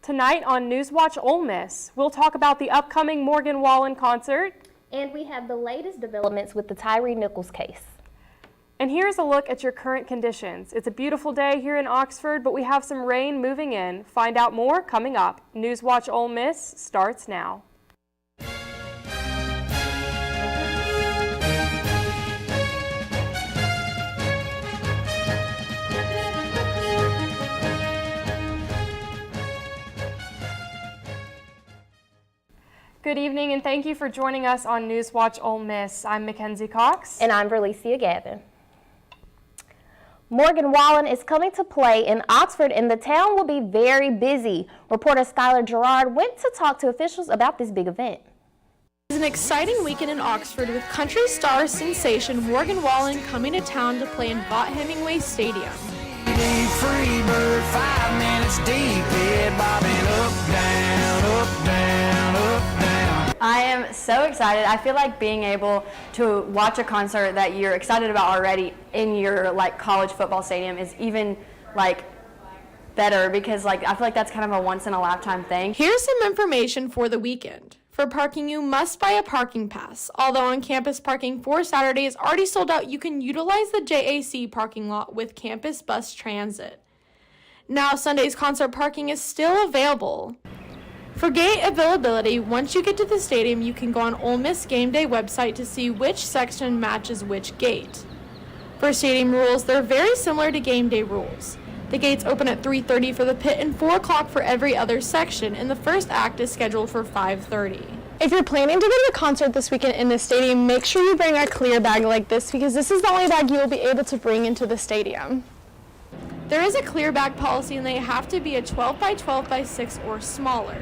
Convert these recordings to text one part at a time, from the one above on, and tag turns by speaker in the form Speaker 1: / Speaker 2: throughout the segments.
Speaker 1: Tonight on NewsWatch Ole Miss, we'll talk about the upcoming Morgan Wallen concert.
Speaker 2: And we have the latest developments with the Tyree Nichols case.
Speaker 1: And here's a look at your current conditions. It's a beautiful day here in Oxford, but we have some rain moving in. Find out more coming up. NewsWatch Ole Miss starts now. Good evening, and thank you for joining us on NewsWatch Ole Miss. I'm Mackenzie Cox.
Speaker 2: And I'm Verlicia Gavin. Morgan Wallen is coming to play in Oxford, and the town will be very busy. Reporter Skylar Gerard went to talk to officials about this big event.
Speaker 3: It's an exciting weekend in Oxford with country star sensation Morgan Wallen coming to town to play in Vaught Hemingway Stadium.
Speaker 4: Free bird, 5 minutes deep, head bobbing up, down, up, down, up, down.
Speaker 5: I am so excited. I feel like being able to watch a concert that you're excited about already in your college football stadium is even better because I feel like that's kind of a once in a lifetime thing.
Speaker 3: Here's some information for the weekend. For parking, you must buy a parking pass. Although on-campus parking for Saturday is already sold out, you can utilize the JAC parking lot with campus bus transit. Now, Sunday's concert parking is still available. For gate availability, once you get to the stadium, you can go on Ole Miss Game Day website to see which section matches which gate. For stadium rules, they're very similar to game day rules. The gates open at 3:30 for the pit and 4 o'clock for every other section, and the first act is scheduled for 5:30.
Speaker 6: If you're planning to go to the concert this weekend in the stadium, make sure you bring a clear bag like this because this is the only bag you will be able to bring into the stadium.
Speaker 3: There is a clear bag policy, and they have to be a 12 by 12 by 6 or smaller.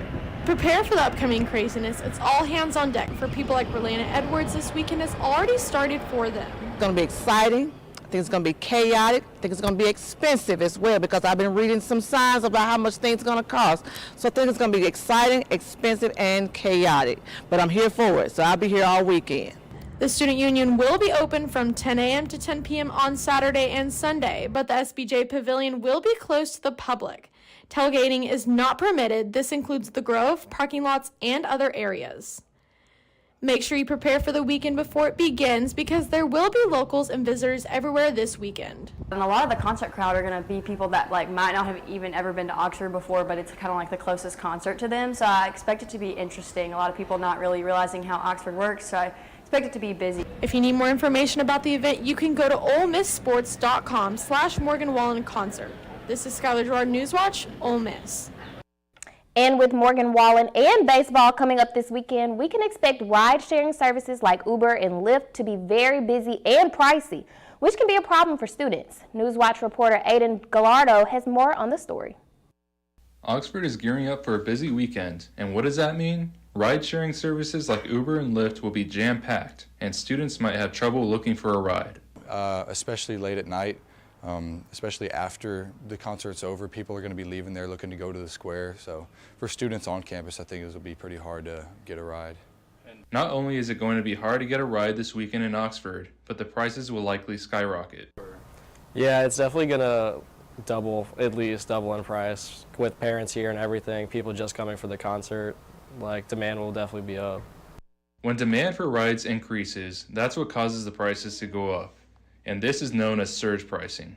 Speaker 3: Prepare for the upcoming craziness. It's all hands on deck. For people like Relana Edwards, this weekend has already started for them.
Speaker 7: It's going to be exciting. I think it's going to be chaotic. I think it's going to be expensive as well because I've been reading some signs about how much things are going to cost. So I think it's going to be exciting, expensive, and chaotic. But I'm here for it, so I'll be here all weekend.
Speaker 3: The Student Union will be open from 10 a.m. to 10 p.m. on Saturday and Sunday, but the SBJ Pavilion will be closed to the public. Tailgating is not permitted. This includes the Grove, parking lots, and other areas. Make sure you prepare for the weekend before it begins because there will be locals and visitors everywhere this weekend.
Speaker 5: And a lot of the concert crowd are going to be people that might not have even ever been to Oxford before, but it's kind of like the closest concert to them. So I expect it to be interesting. A lot of people not really realizing how Oxford works, so I expect it to be busy.
Speaker 3: If you need more information about the event, you can go to olemissports.com/Morgan Wallen concert. This is Skylar Gerard, NewsWatch Ole Miss.
Speaker 2: And with Morgan Wallen and baseball coming up this weekend, we can expect ride-sharing services like Uber and Lyft to be very busy and pricey, which can be a problem for students. NewsWatch reporter Aiden Gallardo has more on the story.
Speaker 8: Oxford is gearing up for a busy weekend, and what does that mean? Ride-sharing services like Uber and Lyft will be jam-packed, and students might have trouble looking for a ride.
Speaker 9: Especially late at night. Especially after the concert's over, people are going to be leaving there looking to go to the square. So for students on campus, I think it will be pretty hard to get a ride.
Speaker 8: Not only is it going to be hard to get a ride this weekend in Oxford, but the prices will likely skyrocket.
Speaker 10: Yeah, it's definitely going to at least double in price. With parents here and everything, people just coming for the concert, demand will definitely be up.
Speaker 8: When demand for rides increases, that's what causes the prices to go up. And this is known as surge pricing.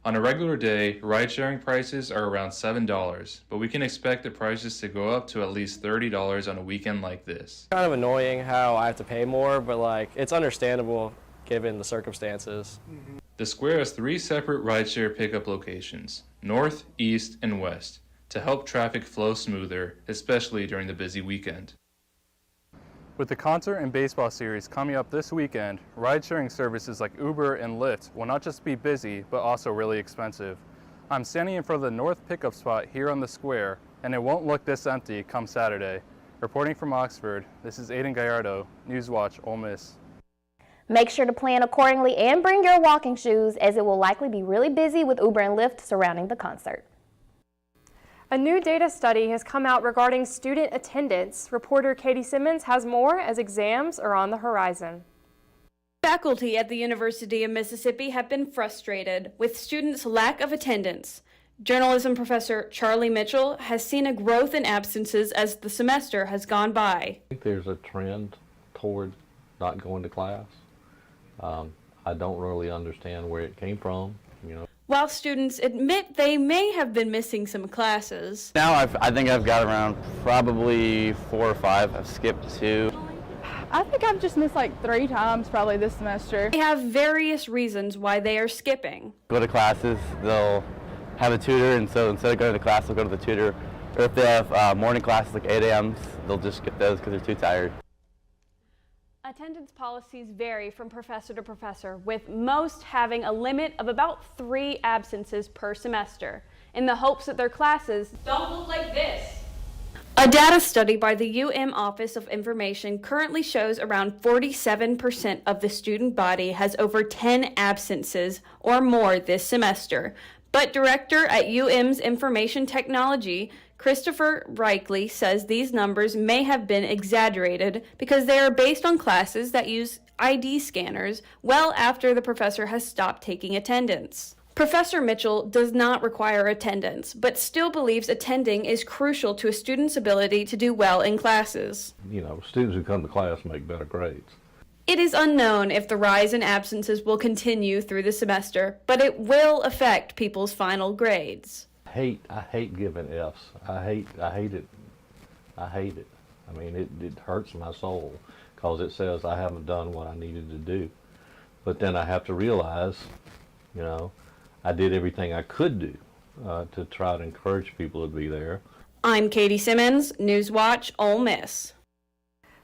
Speaker 8: On a regular day, ride-sharing prices are around $7, but we can expect the prices to go up to at least $30 on a weekend like this.
Speaker 10: Kind of annoying how I have to pay more, but it's understandable given the circumstances.
Speaker 8: The square has 3 separate rideshare pickup locations, north, east, and west, to help traffic flow smoother, especially during the busy weekend.
Speaker 11: With the concert and baseball series coming up this weekend, ride-sharing services like Uber and Lyft will not just be busy, but also really expensive. I'm standing in front of the north pickup spot here on the square, and it won't look this empty come Saturday. Reporting from Oxford, this is Aiden Gallardo, NewsWatch Ole Miss.
Speaker 2: Make sure to plan accordingly and bring your walking shoes as it will likely be really busy with Uber and Lyft surrounding the concert.
Speaker 1: A new data study has come out regarding student attendance. Reporter Katie Simmons has more as exams are on the horizon.
Speaker 12: Faculty at the University of Mississippi have been frustrated with students' lack of attendance. Journalism professor Charlie Mitchell has seen a growth in absences as the semester has gone by.
Speaker 13: I think there's a trend toward not going to class. I don't really understand where it came from, you know.
Speaker 12: While students admit they may have been missing some classes.
Speaker 14: Now I think I've got around probably 4 or 5. I've skipped 2.
Speaker 6: I think I've just missed like 3 times probably this semester.
Speaker 12: They have various reasons why they are skipping.
Speaker 14: Go to classes, they'll have a tutor, and so instead of going to class, they'll go to the tutor. Or if they have morning classes like 8 a.m., they'll just skip those because they're too tired.
Speaker 12: Attendance policies vary from professor to professor, with most having a limit of about 3 absences per semester, in the hopes that their classes don't look like this. A data study by the UM Office of Information currently shows around 47% of the student body has over 10 absences or more this semester. But director at UM's Information Technology, Christopher Reichley, says these numbers may have been exaggerated because they are based on classes that use ID scanners well after the professor has stopped taking attendance. Professor Mitchell does not require attendance, but still believes attending is crucial to a student's ability to do well in classes.
Speaker 13: You know, students who come to class make better grades.
Speaker 12: It is unknown if the rise in absences will continue through the semester, but it will affect people's final grades.
Speaker 13: I hate giving Fs. I hate it. I mean, it hurts my soul because it says I haven't done what I needed to do. But then I have to realize, you know, I did everything I could do to try to encourage people to be there.
Speaker 12: I'm Katie Simmons, NewsWatch Ole Miss.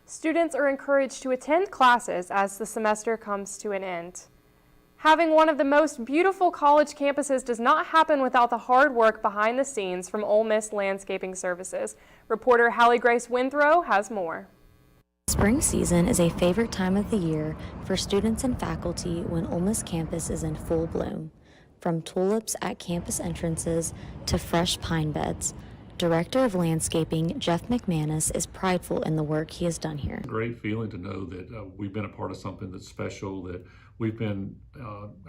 Speaker 1: Students are encouraged to attend classes as the semester comes to an end. Having one of the most beautiful college campuses does not happen without the hard work behind the scenes from Ole Miss Landscaping Services. Reporter Hallie Grace Withrow has more.
Speaker 15: Spring season is a favorite time of the year for students and faculty when Ole Miss campus is in full bloom. From tulips at campus entrances to fresh pine beds, Director of Landscaping Jeff McManus is prideful in the work he has done here.
Speaker 16: Great feeling to know that we've been a part of something that's special, that we've been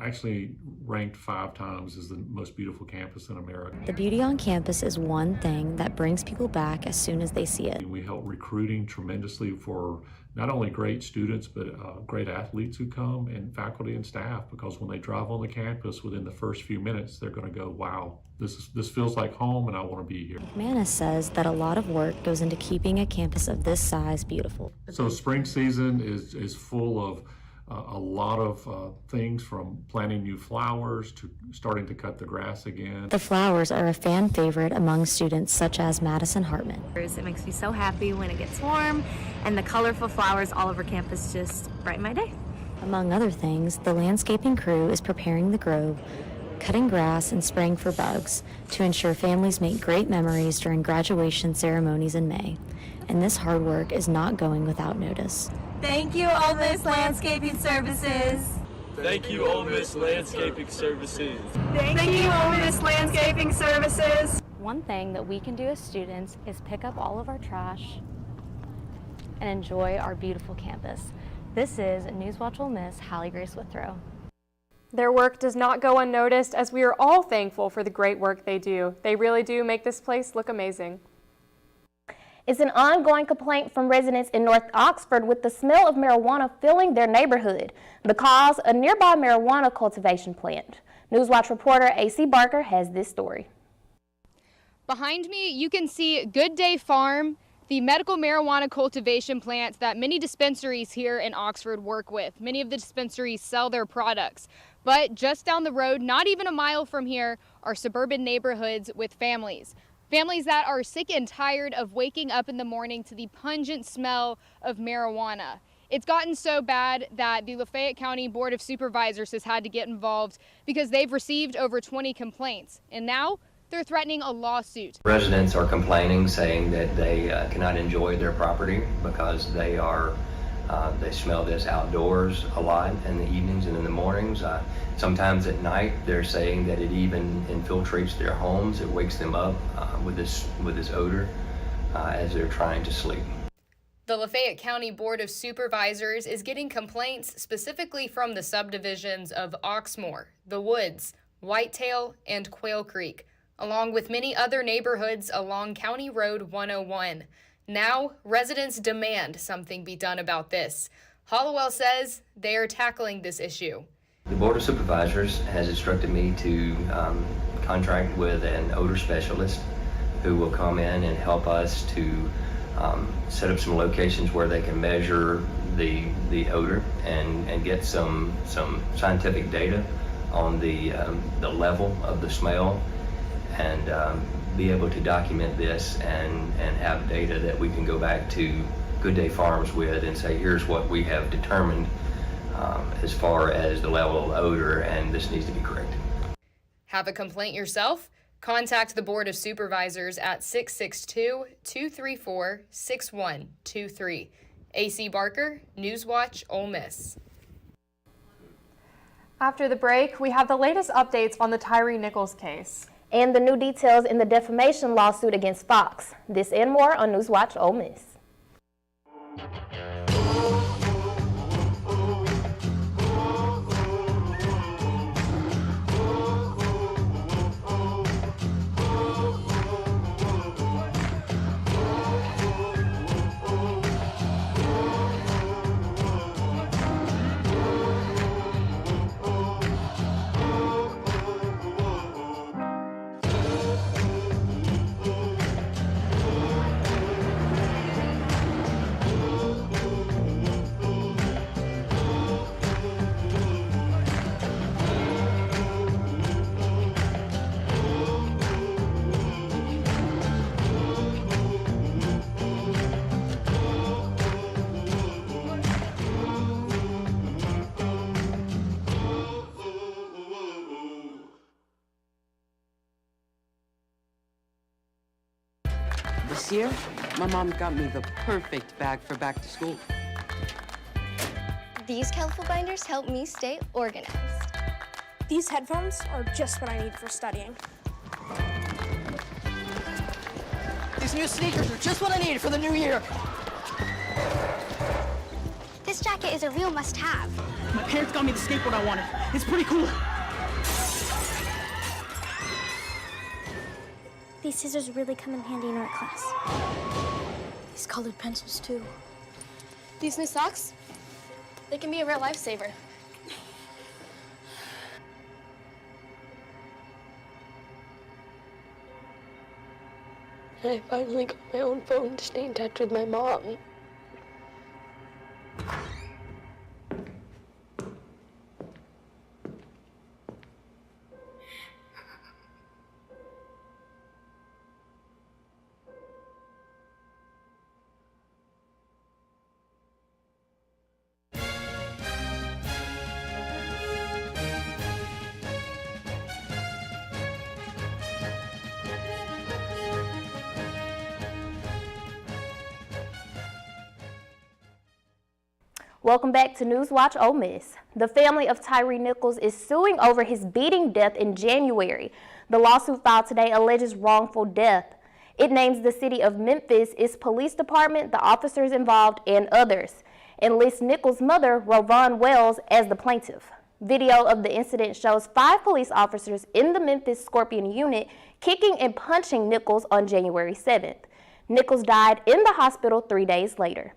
Speaker 16: actually ranked 5 times as the most beautiful campus in America.
Speaker 15: The beauty on campus is one thing that brings people back as soon as they see it.
Speaker 16: We help recruiting tremendously for not only great students, but great athletes who come, and faculty and staff, because when they drive on the campus within the first few minutes, they're going to go, wow, this feels like home and I want to be here.
Speaker 15: McManus says that a lot of work goes into keeping a campus of this size beautiful.
Speaker 16: So spring season is full of a lot of things, from planting new flowers to starting to cut the grass again.
Speaker 15: The flowers are a fan favorite among students such as Madison Hartman.
Speaker 17: It makes me so happy when it gets warm, and the colorful flowers all over campus just brighten my day.
Speaker 15: Among other things, the landscaping crew is preparing the grove, cutting grass and spraying for bugs to ensure families make great memories during graduation ceremonies in May. And this hard work is not going without notice.
Speaker 17: Thank you, Ole Miss Landscaping Services.
Speaker 18: Thank you, Ole Miss Landscaping Services.
Speaker 17: Thank you, Ole Miss Landscaping Services.
Speaker 15: One thing that we can do as students is pick up all of our trash and enjoy our beautiful campus. This is NewsWatch Ole Miss, Hallie Grace Withrow.
Speaker 1: Their work does not go unnoticed, as we are all thankful for the great work they do. They really do make this place look amazing.
Speaker 2: It's an ongoing complaint from residents in North Oxford with the smell of marijuana filling their neighborhood because a nearby marijuana cultivation plant. NewsWatch reporter AC Barker has this story.
Speaker 19: Behind me, you can see Good Day Farm, the medical marijuana cultivation plant that many dispensaries here in Oxford work with. Many of the dispensaries sell their products. But just down the road, not even a mile from here, are suburban neighborhoods with families. Families that are sick and tired of waking up in the morning to the pungent smell of marijuana. It's gotten so bad that the Lafayette County Board of Supervisors has had to get involved because they've received over 20 complaints. And now they're threatening a lawsuit.
Speaker 20: Residents are complaining, saying that they cannot enjoy their property because they smell this outdoors a lot in the evenings and in the mornings. Sometimes at night, they're saying that it even infiltrates their homes. It wakes them up with this odor as they're trying to sleep.
Speaker 21: The Lafayette County Board of Supervisors is getting complaints specifically from the subdivisions of Oxmoor, The Woods, Whitetail, and Quail Creek. along with many other neighborhoods along County Road 101. Now, residents demand something be done about this. Hollowell says they are tackling this issue.
Speaker 20: The Board of Supervisors has instructed me to contract with an odor specialist who will come in and help us to set up some locations where they can measure the odor and get some scientific data on the level of the smell, and be able to document this and have data that we can go back to Good Day Farms with and say, here's what we have determined as far as the level of odor, and this needs to be corrected.
Speaker 21: Have a complaint yourself? Contact the Board of Supervisors at 662-234-6123. AC Barker, NewsWatch Ole Miss.
Speaker 1: After the break, we have the latest updates on the Tyree Nichols case.
Speaker 2: And the new details in the defamation lawsuit against Fox. This and more on NewsWatch Ole Miss.
Speaker 4: This year, my mom got me the perfect bag for back to school.
Speaker 22: These colorful binders help me stay organized.
Speaker 23: These headphones are just what I need for studying.
Speaker 4: These new sneakers are just what I needed for the new year.
Speaker 22: This jacket is a real must-have.
Speaker 4: My parents got me the skateboard I wanted. It's pretty cool.
Speaker 22: These scissors really come in handy in art class. These colored pencils, too.
Speaker 23: These new socks, they can be a real lifesaver.
Speaker 24: I finally got my own phone to stay in touch with my mom.
Speaker 2: Welcome back to NewsWatch Ole Miss. The family of Tyree Nichols is suing over his beating death in January. The lawsuit filed today alleges wrongful death. It names the city of Memphis, its police department, the officers involved, and others, and lists Nichols' mother, Rovon Wells, as the plaintiff. Video of the incident shows 5 police officers in the Memphis Scorpion unit kicking and punching Nichols on January 7th. Nichols died in the hospital 3 days later.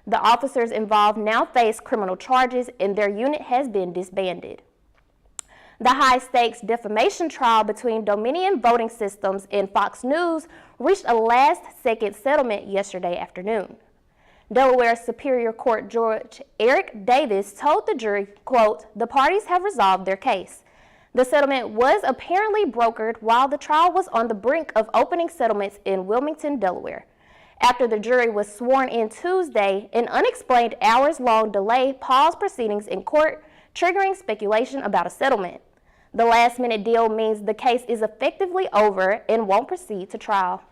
Speaker 2: The officers involved now face criminal charges, and their unit has been disbanded. The high-stakes defamation trial between Dominion Voting Systems and Fox News reached a last-second settlement yesterday afternoon. Delaware Superior Court Judge Eric Davis told the jury, quote, "The parties have resolved their case." The settlement was apparently brokered while the trial was on the brink of opening settlements in Wilmington, Delaware. After the jury was sworn in Tuesday, an unexplained hours-long delay paused proceedings in court, triggering speculation about a settlement. The last-minute deal means the case is effectively over and won't proceed to trial.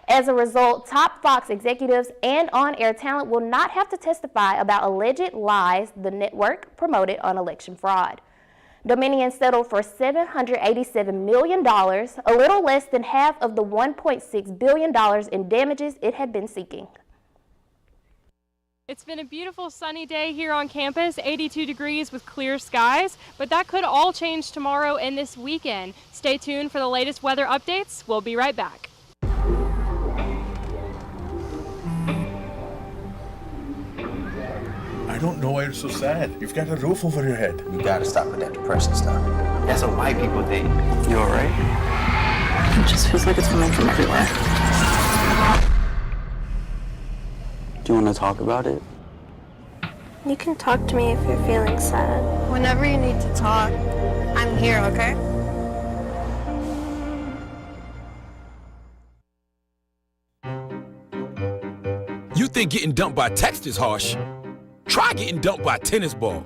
Speaker 2: As a result, top Fox executives and on-air talent will not have to testify about alleged lies the network promoted on election fraud. Dominion settled for $787 million, a little less than half of the $1.6 billion in damages it had been seeking.
Speaker 1: It's been a beautiful sunny day here on campus, 82 degrees with clear skies, but that could all change tomorrow and this weekend. Stay tuned for the latest weather updates. We'll be right back.
Speaker 3: I don't know why you're so sad. You've got a roof over your head.
Speaker 5: You gotta stop with that depression stuff. That's what white people think. You alright?
Speaker 22: It just feels like it's coming from everywhere.
Speaker 5: Do you want to talk about it?
Speaker 22: You can talk to me if you're feeling sad.
Speaker 23: Whenever you need to talk, I'm here, okay?
Speaker 7: You think getting dumped by text is harsh? Try getting dumped by a tennis ball.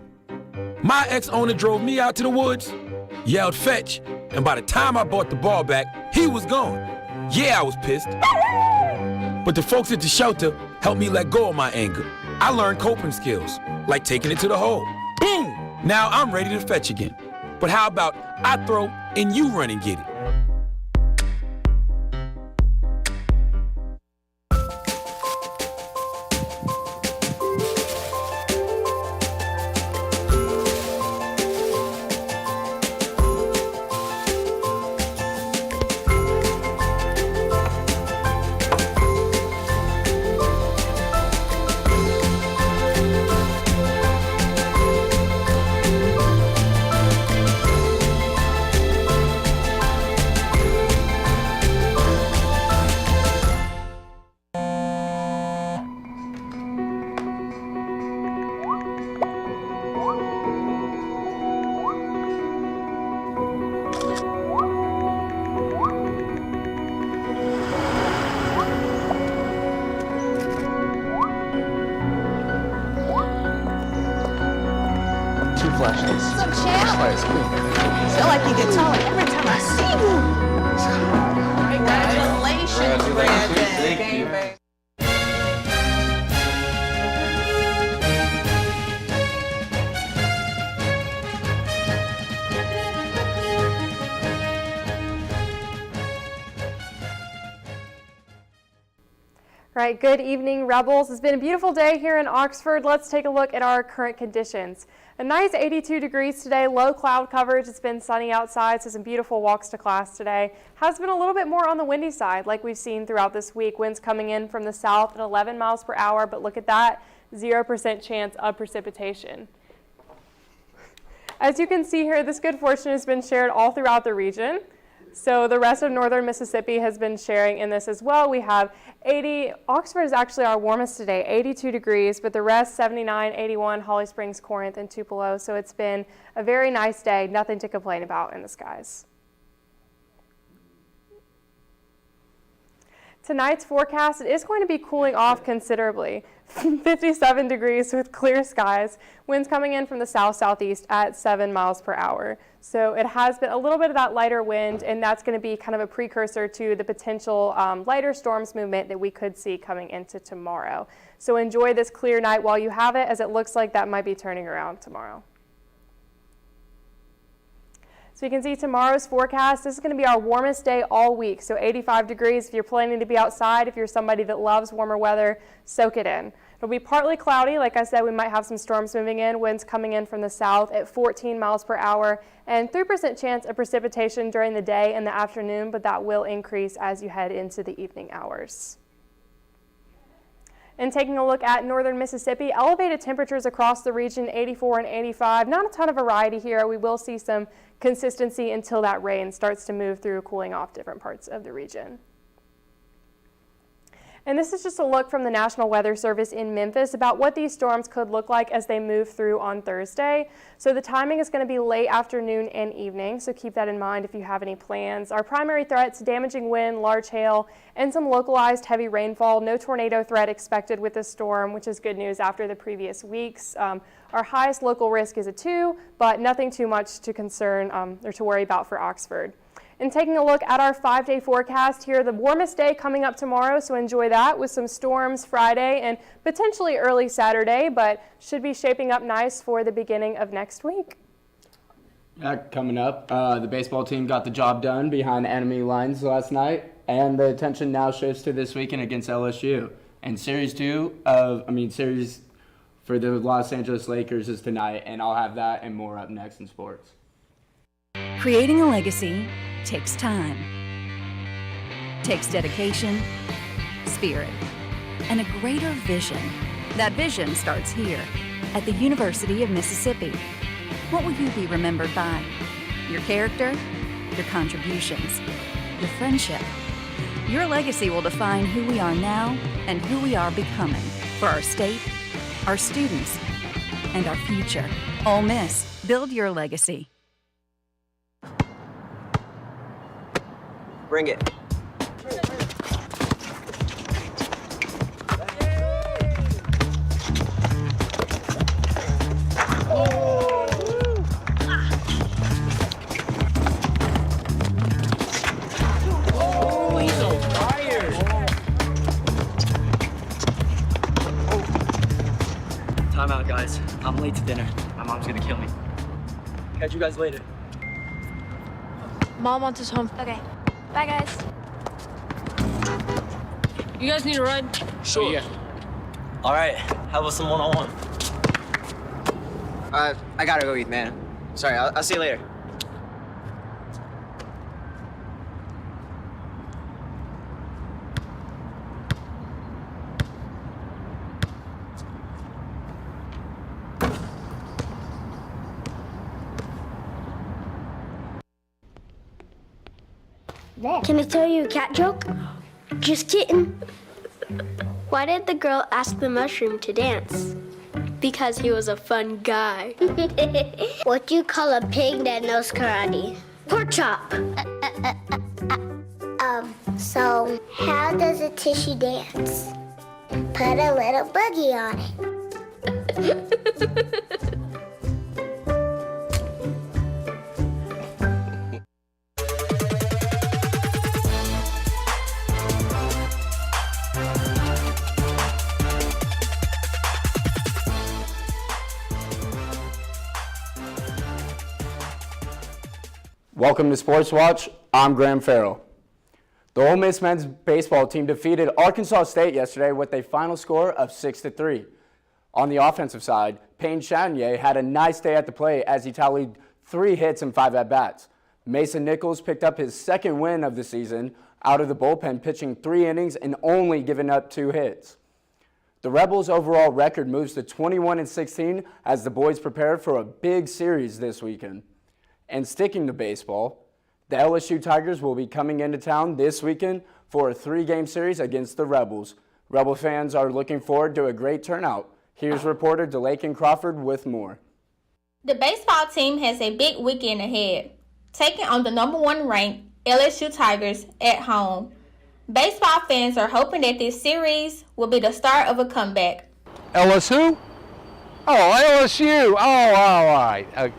Speaker 7: My ex-owner drove me out to the woods, yelled fetch, and by the time I brought the ball back, he was gone. Yeah, I was pissed. But the folks at the shelter helped me let go of my anger. I learned coping skills, like taking it to the hole. Boom! Now I'm ready to fetch again. But how about I throw and you run and get it?
Speaker 23: What's up, champ? I feel like you get taller every time I see you. Congratulations, Brandon.
Speaker 1: Right, good evening, Rebels. It's been a beautiful day here in Oxford. Let's take a look at our current conditions. A nice 82 degrees today, low cloud coverage. It's been sunny outside, so some beautiful walks to class today. Has been a little bit more on the windy side, like we've seen throughout this week. Winds coming in from the south at 11 miles per hour, but look at that, 0% chance of precipitation. As you can see here, this good fortune has been shared all throughout the region. So the rest of northern Mississippi has been sharing in this as well. We have 80, Oxford is actually our warmest today, 82 degrees, but the rest 79, 81, Holly Springs, Corinth, and Tupelo. So it's been a very nice day, nothing to complain about in the skies. Tonight's forecast, it is going to be cooling off considerably. 57 degrees with clear skies, winds coming in from the south-southeast at 7 miles per hour. So it has been a little bit of that lighter wind, and that's going to be kind of a precursor to the potential lighter storms movement that we could see coming into tomorrow. So enjoy this clear night while you have it, as it looks like that might be turning around tomorrow. So you can see tomorrow's forecast. This is going to be our warmest day all week, so 85 degrees if you're planning to be outside. If you're somebody that loves warmer weather, soak it in. It'll be partly cloudy. Like I said, we might have some storms moving in, winds coming in from the south at 14 miles per hour, and 3% chance of precipitation during the day and the afternoon, but that will increase as you head into the evening hours. And taking a look at northern Mississippi, elevated temperatures across the region, 84 and 85. Not a ton of variety here. We will see some consistency until that rain starts to move through, cooling off different parts of the region. And this is just a look from the National Weather Service in Memphis about what these storms could look like as they move through on Thursday. So the timing is going to be late afternoon and evening, so keep that in mind if you have any plans. Our primary threats, damaging wind, large hail, and some localized heavy rainfall. No tornado threat expected with this storm, which is good news after the previous weeks. Our highest local risk is a 2, but nothing too much to concern or to worry about for Oxford. And taking a look at our 5-day forecast here, the warmest day coming up tomorrow, so enjoy that with some storms Friday and potentially early Saturday, but should be shaping up nice for the beginning of next week.
Speaker 9: Coming up, the baseball team got the job done behind enemy lines last night, and the attention now shifts to this weekend against LSU. And Series for the Los Angeles Lakers is tonight, and I'll have that and more up next in sports.
Speaker 6: Creating a legacy takes time, takes dedication, spirit, and a greater vision. That vision starts here at the University of Mississippi. What will you be remembered by? Your character, your contributions, your friendship. Your legacy will define who we are now and who we are becoming for our state, our students, and our future. Ole Miss, build your legacy.
Speaker 5: Bring it. Time out, guys. I'm late to dinner. My mom's gonna kill me. Catch you guys later.
Speaker 24: Mom wants us home.
Speaker 22: Okay. Bye, guys.
Speaker 24: You guys need a ride?
Speaker 5: Sure. Yeah. All right. How about some one-on-one? I gotta go eat, man. Sorry. I'll see you later.
Speaker 22: Can I tell you a cat joke? Just kidding. Why did the girl ask the mushroom to dance? Because he was a fun guy. What do you call a pig that knows karate? Pork chop. So how does a tissue dance? Put a little boogie on it.
Speaker 9: Welcome to Sports Watch. I'm Graham Farrell. The Ole Miss men's baseball team defeated Arkansas State yesterday with a final score of 6-3. On the offensive side, Payne Chanier had a nice day at the plate as he tallied 3 hits and 5 at-bats. Mason Nichols picked up his second win of the season out of the bullpen, pitching 3 innings and only giving up 2 hits. The Rebels' overall record moves to 21-16 as the boys prepare for a big series this weekend. And sticking to baseball, the LSU Tigers will be coming into town this weekend for a 3-game series against the Rebels. Rebel fans are looking forward to a great turnout. Here's reporter DeLaken Crawford with more.
Speaker 8: The baseball team has a big weekend ahead, taking on the #1 ranked LSU Tigers at home. Baseball fans are hoping that this series will be the start of a comeback.
Speaker 10: LSU? Oh, LSU. Oh, all right.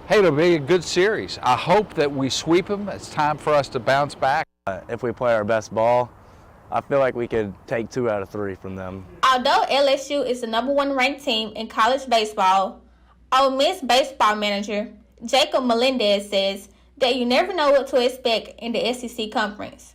Speaker 10: Hey, it'll be a good series. I hope that we sweep them. It's time for us to bounce back.
Speaker 14: If we play our best ball, I feel like we could take 2 out of 3 from them.
Speaker 8: Although LSU is the #1 ranked team in college baseball, Ole Miss baseball manager Jacob Melendez says that you never know what to expect in the SEC conference.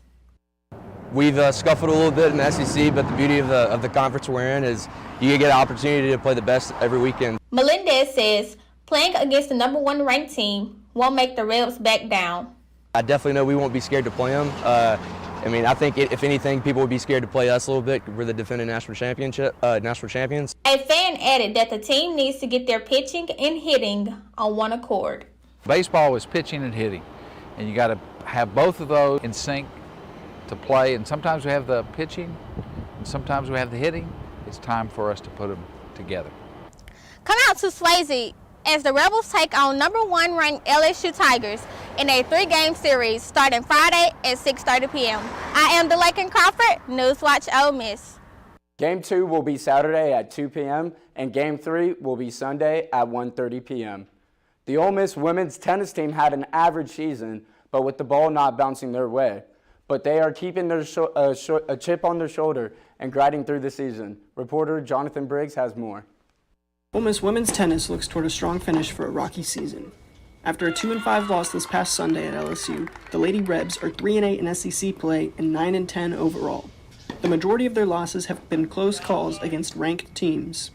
Speaker 14: We've scuffled a little bit in the SEC, but the beauty of the conference we're in is you get an opportunity to play the best every weekend.
Speaker 8: Melendez says playing against the #1 ranked team won't make the Rebs back down.
Speaker 14: I definitely know we won't be scared to play them. I think if anything, people would be scared to play us a little bit. We're the defending national champions.
Speaker 8: A fan added that the team needs to get their pitching and hitting on one accord.
Speaker 10: Baseball is pitching and hitting, and you got to have both of those in sync to play. And sometimes we have the pitching, and sometimes we have the hitting. It's time for us to put them together.
Speaker 8: Come out to Swayze as the Rebels take on #1 ranked LSU Tigers in a 3-game series starting Friday at 6:30 p.m. I am DeLaken Crawford, NewsWatch Ole Miss.
Speaker 9: Game 2 will be Saturday at 2 p.m. and Game 3 will be Sunday at 1:30 p.m. The Ole Miss women's tennis team had an average season, but with the ball not bouncing their way. But they are keeping their a chip on their shoulder and grinding through the season. Reporter Jonathan Briggs has more.
Speaker 11: Ole Miss women's tennis looks toward a strong finish for a rocky season. After a 2-5 loss this past Sunday at LSU, the Lady Rebs are 3-8 in SEC play and 9-10 overall. The majority of their losses have been close calls against ranked teams.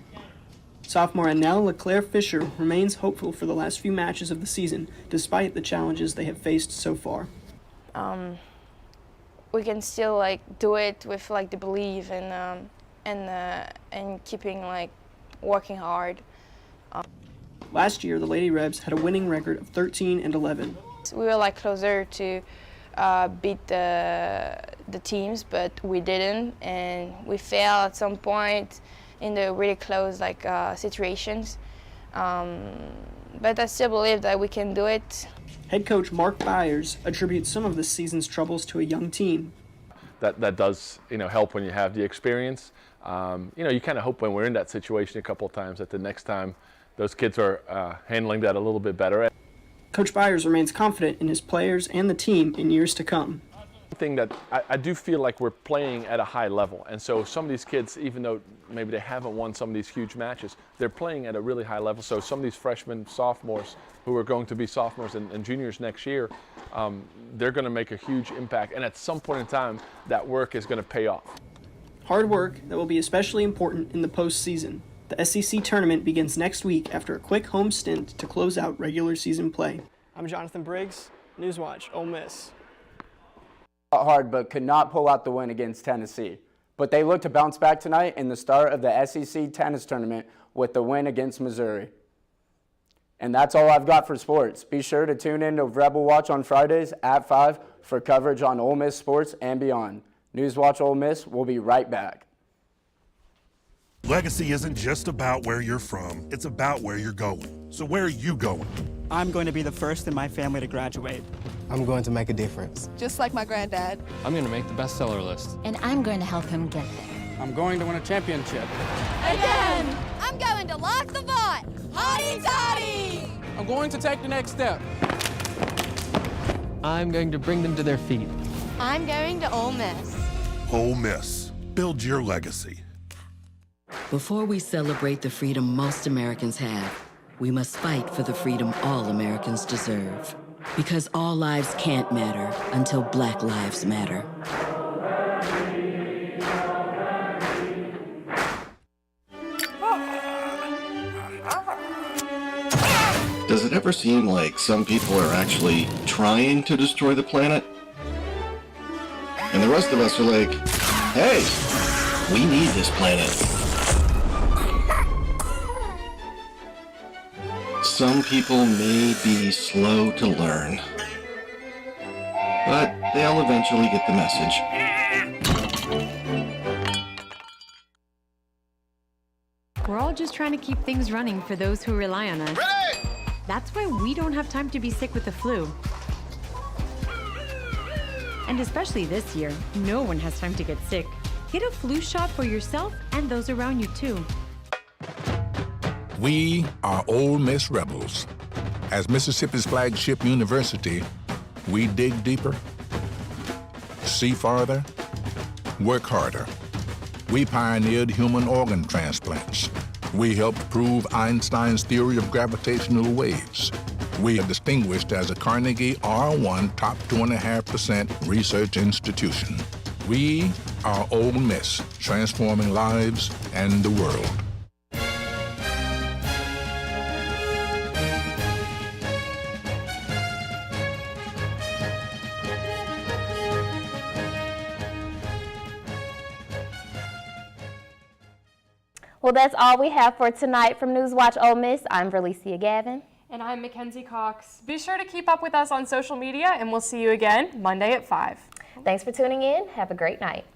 Speaker 11: Sophomore Annelle LeClaire-Fisher remains hopeful for the last few matches of the season, despite the challenges they have faced so far.
Speaker 24: We can still do it with the belief and keeping working hard.
Speaker 11: Last year, the Lady Rebs had a winning record of 13-11.
Speaker 24: We were closer to beat the teams, but we didn't, and we failed at some point in the really close situations. But I still believe that we can do it.
Speaker 11: Head coach Mark Byers attributes some of this season's troubles to a young team.
Speaker 12: That does help when you have the experience. You kind of hope when we're in that situation a couple of times that the next time those kids are handling that a little bit better.
Speaker 11: Coach Byers remains confident in his players and the team in years to come.
Speaker 12: One thing that I do feel like we're playing at a high level, and so some of these kids, even though maybe they haven't won some of these huge matches, they're playing at a really high level. So some of these freshmen, sophomores, who are going to be sophomores and juniors next year, they're going to make a huge impact, and at some point in time, that work is going to pay off.
Speaker 11: Hard work that will be especially important in the postseason. The SEC tournament begins next week after a quick home stint to close out regular season play. I'm Jonathan Briggs, NewsWatch Ole Miss.
Speaker 9: Hard, but could not pull out the win against Tennessee. But they look to bounce back tonight in the start of the SEC tennis tournament with the win against Missouri. And that's all I've got for sports. Be sure to tune in to Rebel Watch on Fridays at 5 for coverage on Ole Miss sports and beyond. NewsWatch Ole Miss will be right back.
Speaker 13: Legacy isn't just about where you're from, it's about where you're going. So where are you going?
Speaker 16: I'm going to be the first in my family to graduate.
Speaker 18: I'm going to make a difference.
Speaker 25: Just like my granddad.
Speaker 26: I'm going to make the bestseller list.
Speaker 27: And I'm going to help him get there.
Speaker 26: I'm going to win a championship.
Speaker 25: Again! I'm going to lock the vault! Hotty toddy!
Speaker 26: I'm going to take the next step.
Speaker 28: I'm going to bring them to their feet.
Speaker 25: I'm going to Ole Miss.
Speaker 13: Ole Miss. Build your legacy.
Speaker 29: Before we celebrate the freedom most Americans have, we must fight for the freedom all Americans deserve. Because all lives can't matter until Black lives matter.
Speaker 30: Does it ever seem like some people are actually trying to destroy the planet? And the rest of us are like, hey, we need this planet. Some people may be slow to learn, but they'll eventually get the message.
Speaker 31: We're all just trying to keep things running for those who rely on us. Ready! That's why we don't have time to be sick with the flu. And especially this year, no one has time to get sick. Get a flu shot for yourself and those around you too.
Speaker 7: We are Ole Miss Rebels. As Mississippi's flagship university, we dig deeper, see farther, work harder. We pioneered human organ transplants. We helped prove Einstein's theory of gravitational waves. We are distinguished as a Carnegie R1 top 2.5% research institution. We are Ole Miss, transforming lives and the world.
Speaker 2: Well, that's all we have for tonight from NewsWatch Ole Miss. I'm Verlicia Gavin.
Speaker 1: And I'm Mackenzie Cox. Be sure to keep up with us on social media, and we'll see you again Monday at 5.
Speaker 2: Thanks for tuning in. Have a great night.